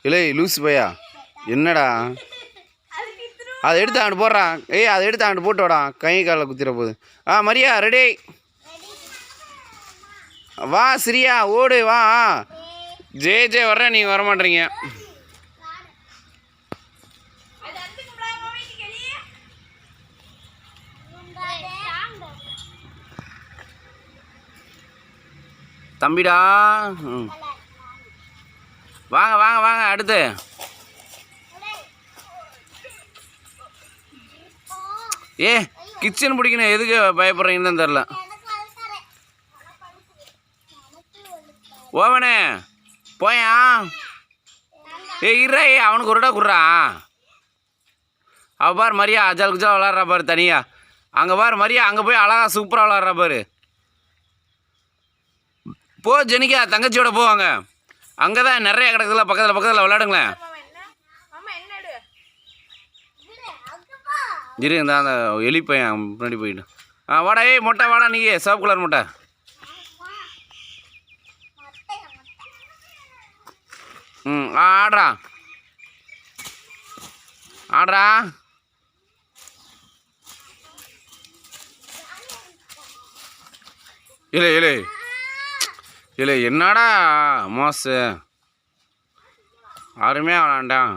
இல்லை லூஸ் பையா என்னடா அதை எடுத்து அங்கிட்டு போடுறான். ஏய் அதை எடுத்து அங்கிட்டு போட்டு வாடா, கை காலில் குத்திர போகுது. மரியா ரெடி, வா சிரியா ஓடு வா. ஜே வர்ற, நீங்கள் வர மாட்டேறீங்க. தம்பிடா வாங்க வாங்க வாங்க. அடுத்து கிச்சன் பிடிக்கணும், எதுக்கு பயப்படுறீங்கன்னு தான் தெரில. ஓவனே போயா, இருறா, அவனுக்கு ஒருடா குடுறா. அவள் பாரு மரியா அஜால் குஜால் விளாட்றா பாரு தனியா. அங்கே பாரு மரியா, அங்கே போய் அழகா சூப்பராக விளாட்றா பாரு. போ ஜெனிக்கா, தங்கச்சியோட போவாங்க. அங்கே தான் நிறைய கிடக்குதுல, பக்கத்தில் விளாடுங்களேன். இரு இந்த அந்த எலி பையன் முன்னாடி போயிட்டு. வாடா மொட்டை வாடா, நீ சிவப்பு கலர் மொட்டை. ஆடுறா ஆடுறா. இல்லை என்னடா மோசு, அருமையாக விளாண்டான்.